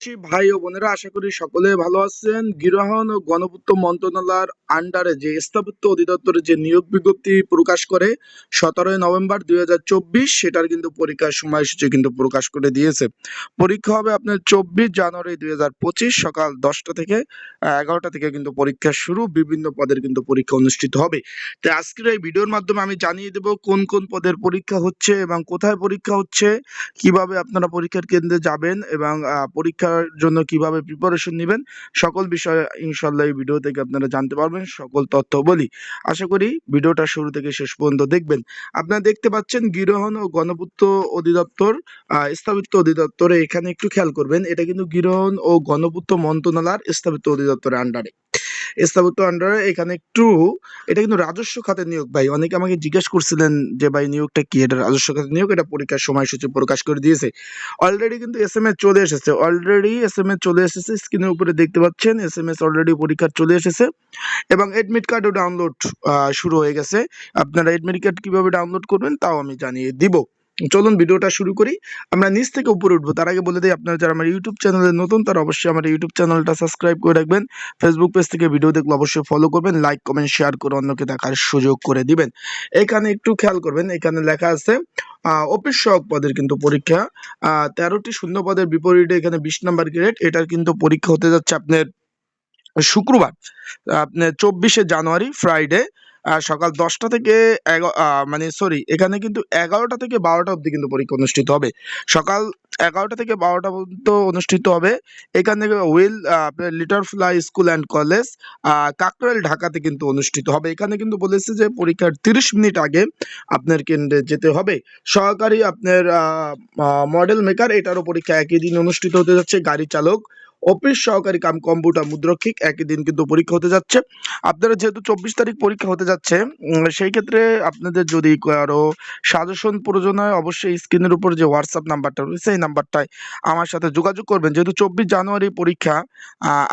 ভাই ও বোনেরা, আশা করি সকলে ভালো আছেন। গৃহায়ন ও গণপূর্ত মন্ত্রণালয়ের আন্ডারে যে স্থাপত্য অধিদপ্তরের যে নিয়োগ বিজ্ঞপ্তি প্রকাশ করে 17 নভেম্বর 2024, সেটার কিন্তু পরীক্ষার সময়সূচি কিন্তু প্রকাশ করে দিয়েছে। পরীক্ষা হবে আপনার 24 জানুয়ারি 2025 সকাল 10টা থেকে 11টা থেকে কিন্তু পরীক্ষা শুরু। বিভিন্ন পদের কিন্তু পরীক্ষা অনুষ্ঠিত হবে। তো আজকের এই ভিডিওর মাধ্যমে আমি জানিয়ে দেব কোন কোন পদের পরীক্ষা হচ্ছে এবং কোথায় পরীক্ষা হচ্ছে, কিভাবে আপনারা পরীক্ষার কেন্দ্রে যাবেন এবং পরীক্ষার জন্য কিভাবে প্রিপারেশন নেবেন, সকল বিষয়ে ইনশাল্লাহ এই ভিডিও থেকে আপনারা জানতে পারবেন। সকল তথ্য বলি, আশা করি ভিডিওটা শুরু থেকে শেষ পর্যন্ত দেখবেন। আপনারা দেখতে পাচ্ছেন গৃহায়ন ও গণপূর্ত অধিদপ্তর, স্থাপত্য অধিদপ্তরে। এখানে একটু খেয়াল করবেন, এটা কিন্তু গৃহায়ন ও গণপূর্ত মন্ত্রণালয়ের স্থাপত্য অধিদপ্তরের আন্ডারে। স্থাপত্য আন্ডারে এখানে একটু, এটা কিন্তু রাজস্ব খাতের নিয়োগ। ভাই অনেকে আমাকে জিজ্ঞেস করছিলেন যে ভাই নিয়োগটা কি, এটা রাজস্ব খাতের নিয়োগ, এটা পরীক্ষার সময়সূচি প্রকাশ করে দিয়েছে। অলরেডি কিন্তু এসএমএস চলে এসেছে, স্ক্রিনের উপরে দেখতে পাচ্ছেন এসএমএস অলরেডি পরীক্ষা চলে এসেছে এবং এডমিট কার্ডও ডাউনলোড শুরু হয়ে গেছে। আপনারা এডমিট কার্ড কিভাবে ডাউনলোড করবেন তাও আমি জানিয়ে দিব। চলুন ভিডিওটা শুরু করি। আমরা নিচ থেকে উপরে উঠবো, তার আগে বলে দিই আপনারা যারা আমার ইউটিউব চ্যানেলে নতুন তারা অবশ্যই আমার ইউটিউব চ্যানেলটা সাবস্ক্রাইব করে রাখবেন। ফেসবুক পেজ থেকে ভিডিও দেখলে অবশ্যই ফলো করবেন, লাইক কমেন্ট শেয়ার করে অন্যকে দেখার সুযোগ করে দিবেন। এখানে একটু খেয়াল করবেন, এখানে লেখা আছে অফিস সহায়ক পদের কিন্তু পরীক্ষা। 13টি শূন্য পদের বিপরীতে এখানে 20 নম্বর গ্রেড। এটার কিন্তু পরীক্ষা হতে যাচ্ছে আপনার শুক্রবার, আপনার 24 জানুয়ারি ফ্রাইডে, সকাল 10টা থেকে এখানে কিন্তু 11টা থেকে 12টা অবধি কিন্তু পরীক্ষা অনুষ্ঠিত হবে। সকাল 11টা থেকে 12টা পর্যন্ত অনুষ্ঠিত হবে। এখান থেকে আপনার little fly school and college, Kakrail, ঢাকাতে কিন্তু অনুষ্ঠিত হবে। এখানে কিন্তু বলেছে যে পরীক্ষার 30 মিনিট আগে আপনার কেন্দ্রে যেতে হবে। সহকারী আপনার মডেল মেকার, এটারও পরীক্ষা একই দিন অনুষ্ঠিত হতে যাচ্ছে। গাড়ি চালক, অফিস সহকারী কাম কম্পিউটার মুদ্রক্ষিক, একই দিন কিন্তু পরীক্ষা হতে যাচ্ছে। আপনারা যেহেতু 24 তারিখ পরীক্ষা হতে যাচ্ছে, সেই ক্ষেত্রে আপনাদের যদি আরো সাজেশন প্রয়োজন হয়, অবশ্যই স্ক্রিনের উপর যে হোয়াটসঅ্যাপ নাম্বারটা রয়েছে এই নাম্বারটায় আমার সাথে যোগাযোগ করবেন। যেহেতু 24 জানুয়ারি পরীক্ষা,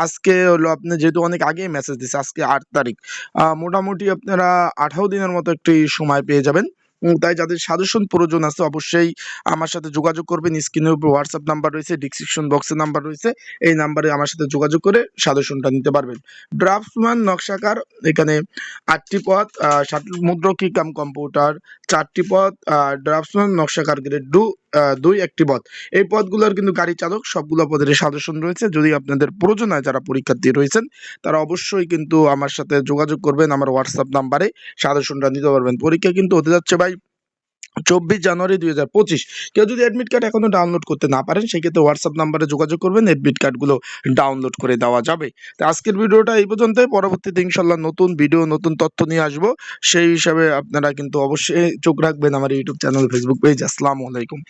আজকে হলো আপনি যেহেতু অনেক আগেই মেসেজ দিচ্ছে, আজকে 8 তারিখ, মোটামুটি আপনারা 18 দিনের মতো একটি সময় পেয়ে যাবেন। তাই যাদের সাজেশন প্রয়োজন আছে অবশ্যই আমার সাথে যোগাযোগ করবেন। স্ক্রিনের উপর হোয়াটসঅ্যাপ নাম্বার রয়েছে, ডিসক্রিপশন বক্সে নাম্বার রয়েছে, এই নাম্বারে আমার সাথে যোগাযোগ করে সাজেশনটা নিতে পারবেন। ড্রাফটসম্যান নকশাকার, এখানে 8টি পদ, মুদ্রকি কাম কম্পিউটার 4টি পদ, ড্রাফটসম্যান নকশাকার গ্রেড 2 একটি পদ। এই পদগুলোর কিন্তু গাড়ি চালক সবগুলো পদের সাজেশন রয়েছে। যদি আপনাদের প্রয়োজন হয়, যারা পরীক্ষার্থী রয়েছেন তারা অবশ্যই কিন্তু আমার সাথে যোগাযোগ করবেন, আমার হোয়াটসঅ্যাপ নাম্বারে সাজেশনটা নিতে পারবেন। পরীক্ষা কিন্তু হতে যাচ্ছে ভাই 24 জানুয়ারি 2025। কেউ যদি অ্যাডমিট কার্ড এখনো ডাউনলোড করতে না পারেন, সেক্ষেত্রে হোয়াটসঅ্যাপ নাম্বারে যোগাযোগ করবেন, অ্যাডমিট কার্ডগুলো ডাউনলোড করে দেওয়া যাবে। তো আজকের ভিডিওটা এই পর্যন্ত। পরবর্তীতে ইনশাল্লাহ নতুন ভিডিও, নতুন তথ্য নিয়ে আসবো। সেই হিসাবে আপনারা কিন্তু অবশ্যই চোখ রাখবেন আমার ইউটিউব চ্যানেল, ফেসবুক পেজ। আসসালামু আলাইকুম।